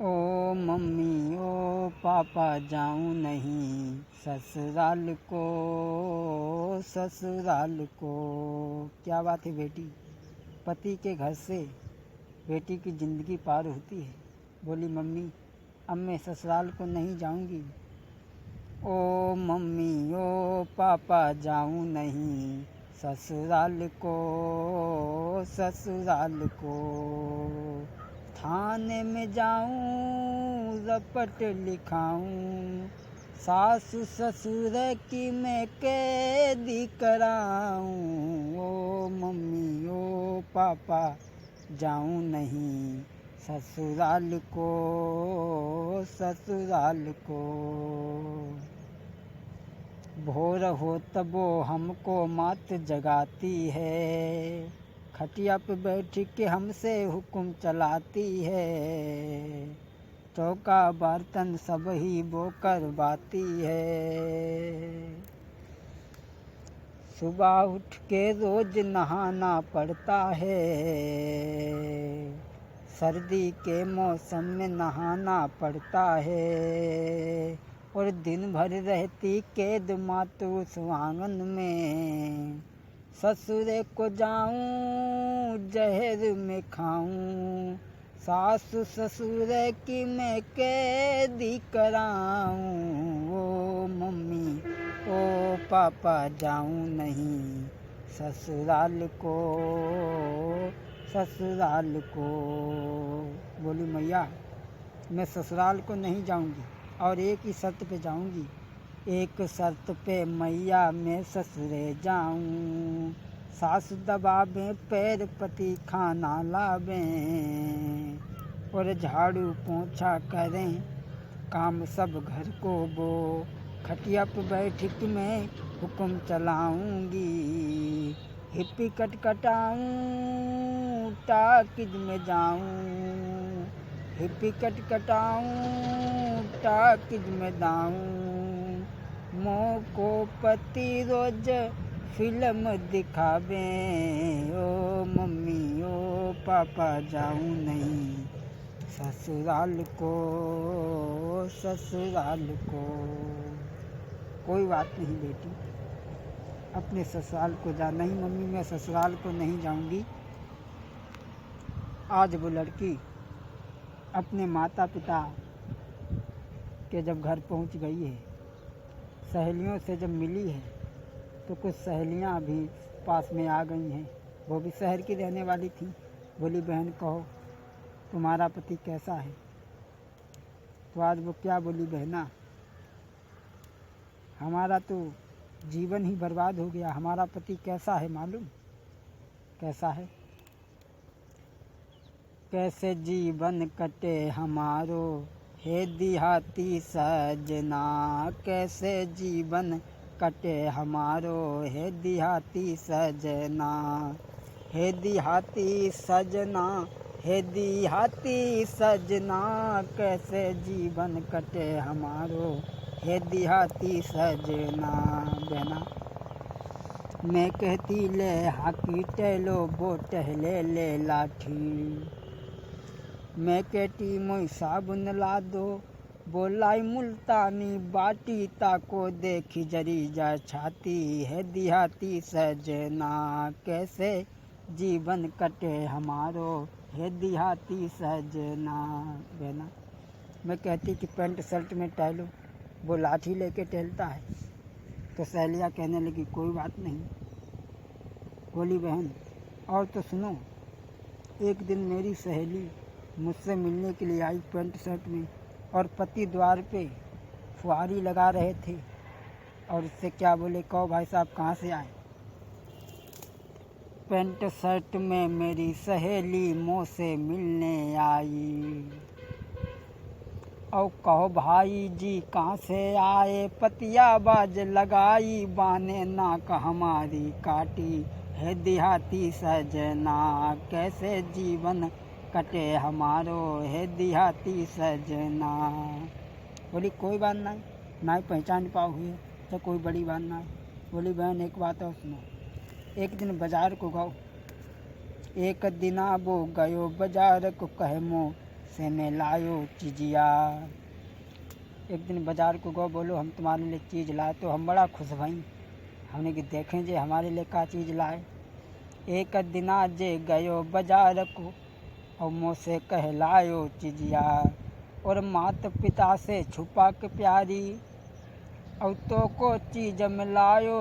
ओ mummy ओ पापा जाऊं नहीं ससुराल को, ससुराल को। क्या बात है बेटी, पति के घर से बेटी की ज़िंदगी पार होती है। बोली मम्मी अब मैं ससुराल को नहीं जाऊंगी। ओ मम्मी ओ पापा जाऊं नहीं ससुराल को, ससुराल को। थाने में जाऊं रपट लिखाऊं, सासु ससुर की मैं कैदी कराऊं। ओ मम्मी ओ पापा जाऊं नहीं ससुराल को, ससुराल को। भोर हो तबो हमको मात जगाती है, खटिया पे बैठ के हमसे हुक्म चलाती है। चौका बर्तन सब ही वो करवाती है। सुबह उठ के रोज नहाना पड़ता है, सर्दी के मौसम में नहाना पड़ता है। और दिन भर रहती कैद मातूस आंगन में, ससुरे को जाऊं जहर में खाऊं, सासु ससुर की मैं कैदी कराऊं। ओ मम्मी ओ पापा जाऊं नहीं ससुराल को, ससुराल को। बोली मैया मैं ससुराल को नहीं जाऊंगी और एक ही शर्त पे जाऊंगी। एक शर्त पे मैया मैं ससुरे जाऊं, सास दबावें पैर पति खाना लावें, और झाड़ू पोंछा करें काम सब घर को वो। खटिया पे बैठ के मैं हुक्म चलाऊंगी, हिप्पी कटकटाऊं टाकिज में जाऊं, हिप्पी कटकटाऊं टाकिज में दाऊं। मोह को पति रोज फिल्म दिखावें, ओ मम्मी ओ पापा जाऊं नहीं ससुराल को, ससुराल को। कोई बात नहीं बेटी, अपने ससुराल को जा। नहीं मम्मी मैं ससुराल को नहीं जाऊंगी। आज वो लड़की अपने माता पिता के जब घर पहुंच गई है, सहेलियों से जब मिली है तो कुछ सहेलियां भी पास में आ गई हैं, वो भी शहर की रहने वाली थी। बोली बहन कहो तुम्हारा पति कैसा है। तो आज वो क्या बोली, बहना हमारा तो जीवन ही बर्बाद हो गया। हमारा पति कैसा है मालूम, कैसा है। कैसे जीवन कटे हमारो हे देहाती सजना, कैसे जीवन कटे हमारो हे देहाती सजना, हे देहाती सजना, हे देहाती सजना, कैसे जीवन कटे हमारो हे देहाती सजना। बहना मैं कहती ले हाकी टहलो वो टहले ले लाठी, मैं कहती मोई साबुन ला दो वो लाई मुल्तानी बाटी, ताको देखी जरी जा छाती है देहाती सजना, कैसे जीवन कटे हमारो है देहाती सजना। बहना मैं कहती कि पैंट शर्ट में टहलो, वो लाठी लेके टहलता है। तो सहेलियाँ कहने लगी कोई बात नहीं। बोली बहन और तो सुनो, एक दिन मेरी सहेली मुझसे मिलने के लिए आई पैंट शर्ट में, और पति द्वार पे फुहारी लगा रहे थे, और उससे क्या बोले, कहो भाई साहब कहाँ से आए। पैंट शर्ट में मेरी सहेली मुझसे मिलने आई, और कहो भाई जी कहाँ से आए, पतिया बाज लगाई बाने नाक हमारी काटी है देहाती सजना, कैसे जीवन कटे हमारो है देहाती सजना। बोली कोई बात नहीं, ना ही पहचान पाओ हुए तो कोई बड़ी बात नहीं। बोली बहन एक बात और सुनो, एक दिन बाजार को गओ, एक दिना वो गयो बाजार को कहमो से मैं लायो चिजिया। एक दिन बाजार को गो, बोलो हम तुम्हारे लिए चीज़ लाए। तो हम बड़ा खुश भई, हमने कि देखें जे हमारे लिए का चीज़ लाए। एक दिना जे गयो बाजार को और मुँह से कहलायो चिजिया। और मात पिता से छुपा के प्यारी और तो को चीज मिलायो।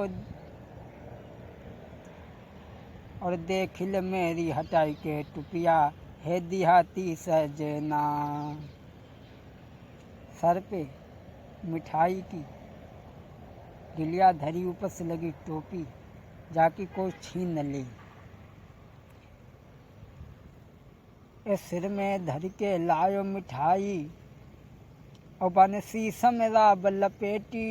और देखिल मेरी हटाई के टुपिया है देहाती सजना। सर पे मिठाई की गिलिया धरी, ऊपर से लगी टोपी, जाके कोई छीन न ले। ए सिर में धर के लायो मिठाई और बनसी समरा लपेटी।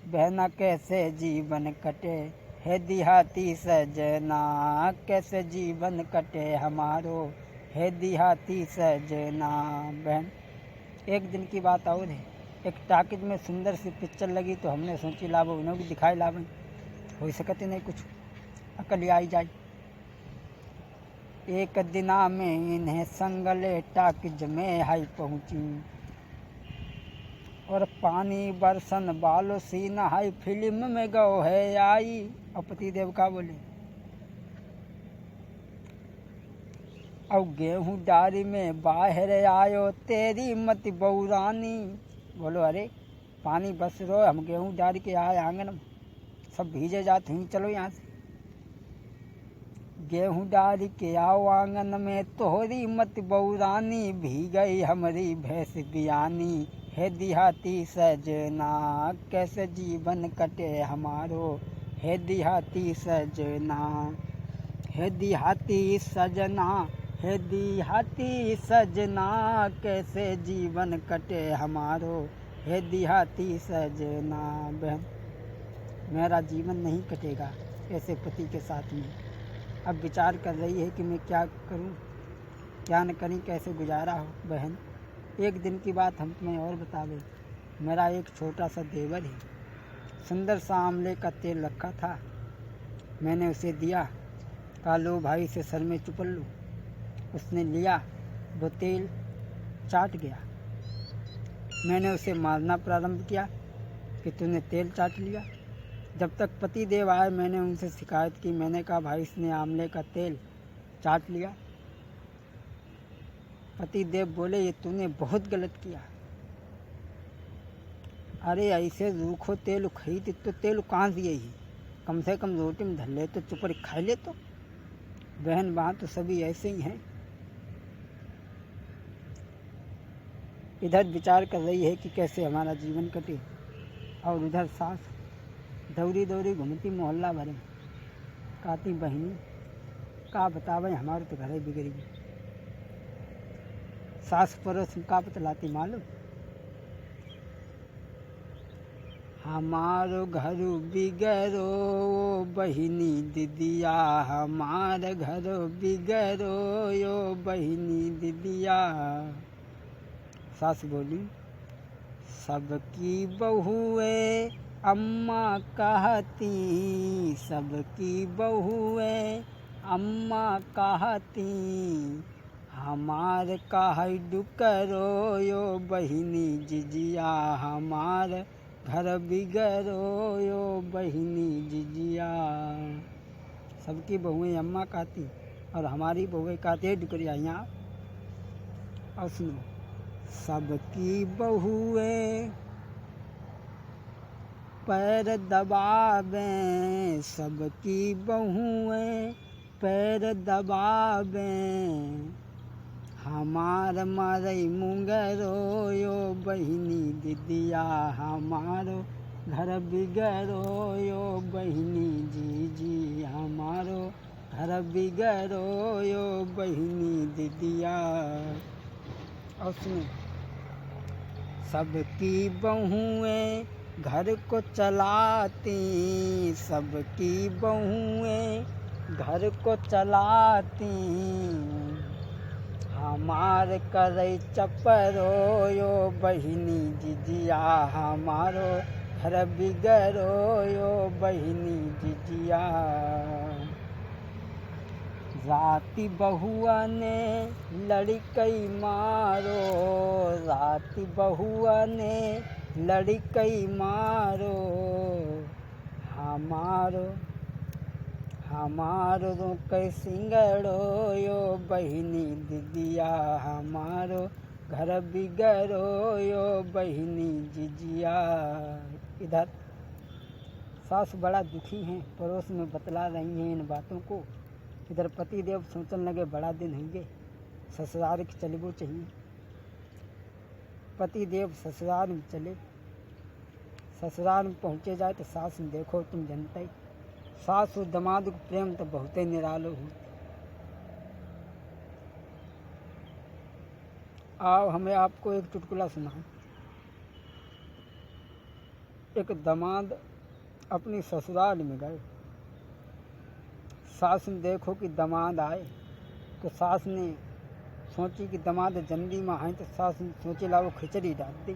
बहना कैसे जीवन कटे है देहाती सजना। कैसे जीवन कटे हमारो है देहाती सजना। बहन, एक दिन की बात और है, एक टाकिज में सुंदर सी पिक्चर लगी तो हमने सोची लाभो उन्हें भी दिखाई लाभ हो सकते नहीं, कुछ अकल आई जाए। एक दिना में इन्हें संगले टाकिज में हाई पहुंची। और पानी बरसन बालो सी नहाई, फिल्म में गो है आई। और पति देव का बोले, और गेहूं डारी में बाहर आयो तेरी मत बौरानी। बोलो अरे पानी बस रो, हम गेहूं डारी के आए आंगन में, सब भीजे जाते हैं, चलो यहाँ से। गेहूं डारी के आओ आंगन में तोहरी मत बौरानी। भी गई हमारी भैंस बियानी है देहाती सजना। कैसे जीवन कटे हमारो है देहाती सजना। है देहाती सजना, है देहाती सजना। कैसे जीवन कटे हमारो है देहाती सजना। बहन, मेरा जीवन नहीं कटेगा ऐसे पति के साथ में। अब विचार कर रही है कि मैं क्या करूं, क्या न करूं, कैसे गुजारा हो। बहन, एक दिन की बात हम तुम्हें और बतावे। मेरा एक छोटा सा देवर है, सुंदर सा आंवले का तेल रखा था, मैंने उसे दिया, कहा लो भाई से सर में चुपल लो। उसने लिया, वो तेल चाट गया। मैंने उसे मारना प्रारंभ किया कि तूने तेल चाट लिया। जब तक पति देव आए मैंने उनसे शिकायत की। मैंने कहा भाई इसने आंवले का तेल चाट लिया। पति देव बोले ये तूने बहुत गलत किया। अरे ऐसे रूखो तेल खरीद तो तेल कहाँ से यही, कम से कम रोटी में धर ले तो, चुपर खा ले तो। बहन, वहाँ तो सभी ऐसे ही हैं। इधर विचार कर रही है कि कैसे हमारा जीवन कटे, और उधर सास दौड़ी दौड़ी घूमती मोहल्ला भर में, कहती बहनी का बतावे हमारे तो घर बिगड़ गई। सास पड़ोस का बतलाती मालूम, हमारो घर बिगड़ो बहिनी दीदिया। हमार घर बिगड़ो यो बहिनी दीदिया। सास बोली, सबकी बहुएं अम्मा कहती, सबकी बहुएं अम्मा कहती। हमार काहे डुकरो यो बहिनी जिजिया। हमार घर बिगड़ो यो बहिनी जिजिया। सबकी बहुएं अम्मा कहती और हमारी बहुएं कहती डुकरिया यहाँ। और सुनो, सबकी बहुएं पैर दबावें, सबकी बहुएं पैर दबावें। हमार मारई मुंगरो यो बहिनी दीदिया। हमारो घर बिगड़ो यो बहिनी जीजी। हमारो घर बिगड़ो यो बहिनी दीदिया। और सुनो, सबकी बहुएं घर को चलाती, सबकी बहुएं घर को चलाती। हमार करई चपरो यो बहिनी जिजिया। हमारो घर बिगड़ो यो बहिनी जिजिया। राती बहुआ ने लड़कई मारो, राती बहुआ ने लड़कई मारो, हमारो हमारो कै सिंगड़ो यो बहिनी दीदिया, हमारो घर बिगड़ो यो बहिनी जिजिया। इधर सास बड़ा दुखी हैं, पड़ोस में बतला रही हैं इन बातों को। इधर पति देव सोचने लगे बड़ा दिन होंगे, ससुराल के चलबो चाहिए। पति देव ससुराल में चले, ससुराल में पहुँचे जाए तो सास ने देखो तुम जनते ही, सास और दामाद को प्रेम तो बहुत ही निरालो हो। आओ हमें आपको एक चुटकुला सुनाऊं। एक दामाद अपनी ससुराल में गए, सास ने देखो कि दामाद आए तो सास ने सोची कि दामाद जल्दी में आए, तो सास ने सोचे ला वो खिचड़ी डाल दी,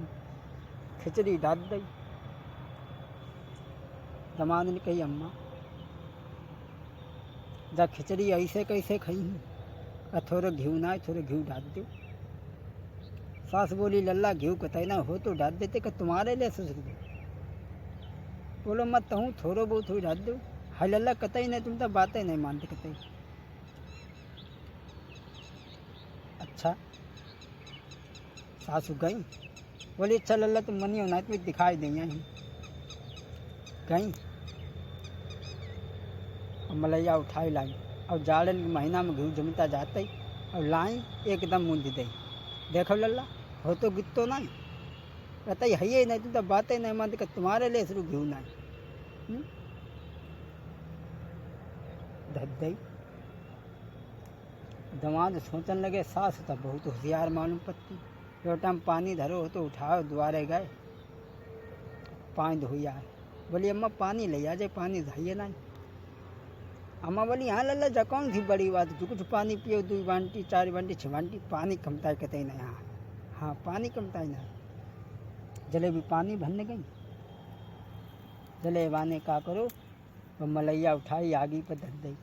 खिचड़ी डाल दी। दामाद ने कही अम्मा जा खिचड़ी ऐसे कैसे खाई हूँ, थोड़ा घी ना है, थोड़ा घी डाल दो। सास बोली लल्ला घी कतई ना हो तो डाल देते कि तुम्हारे लिए ससुर दो। बोलो मत हूँ थोड़ो बहुत हो डाल दो। हाय लल्ला कतई नहीं, तुम तो बातें नहीं मानते कतई। अच्छा सासू गई, बोली अच्छा लल्ला तुम मनी होना तुम्हें दिखाई देंगे। गई और मलैया उठाई लाई और जाड़न के महीना में घी जमता जाते ही और लाई एकदम मूंद दे। देखो लल्ला हो तो गित तो नहीं, कहता है ही नहीं, तुम तो बातें नहीं मानते कि तुम्हारे लिए शुरू घी नहीं। धद्दई दामाद सोचने लगे सास तो बहुत होशियार मालूम पड़ती, लोटा में पानी धरो हो तो उठाओ, द्वारे गए पानी धोई आए। बोली अम्मा पानी ले आ जाए, पानी धाइए नहीं। अम्मा बोली हाँ लल्ला जा कौन थी बड़ी बात, जो कुछ पानी पियो 2 बाल्टी 4 बाल्टी 6 बाल्टी पानी कमता है कहते नहीं। हाँ हाँ पानी कमता है ना। जलेबी पानी भरने गई, जलेबाने का करो और मलैया उठाई आगी पर धर दी।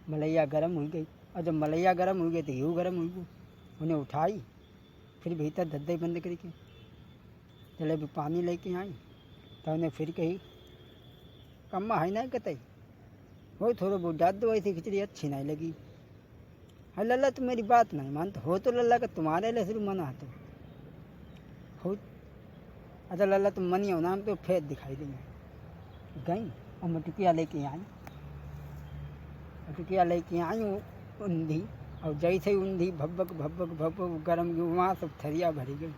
मलैया गर्म हो गई और जब मलैया गर्म हो गई तो यूँ गर्म हो गई, उन्हें उठाई फिर भीतर धर दी बंद करके। जलेबी पानी लेके आई तो उन्हें फिर कही अम्मा है ना कहते हो थोड़ा बहुत डाल दो, ऐसी खिचड़ी अच्छी नहीं लगी। हाँ लल्ला तुम मेरी बात नहीं मानते हो तो लल्ला का तुम्हारे लिए शुरू मना तो हो। अच्छा लल्ला तुम मनी हो नाम तो फेर दिखाई देंगे। गई और मटकिया लेके आई, मटकिया लेके आई ऊंधी, और जैसे ही ऊंधी भब्बक भब्बक भब्बक गर्म वहाँ सब थरिया भरी गई।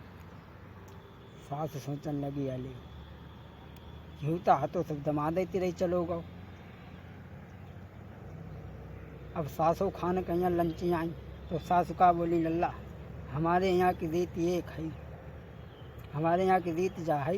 सास सोचने लगी अले झूठा हाथों सब दमा देती रही चलो गो। अब सासों खाने के यहाँ लंची आई तो सासु का बोली लल्ला हमारे यहाँ की रीत ये खाई, हमारे यहाँ की रीत जा है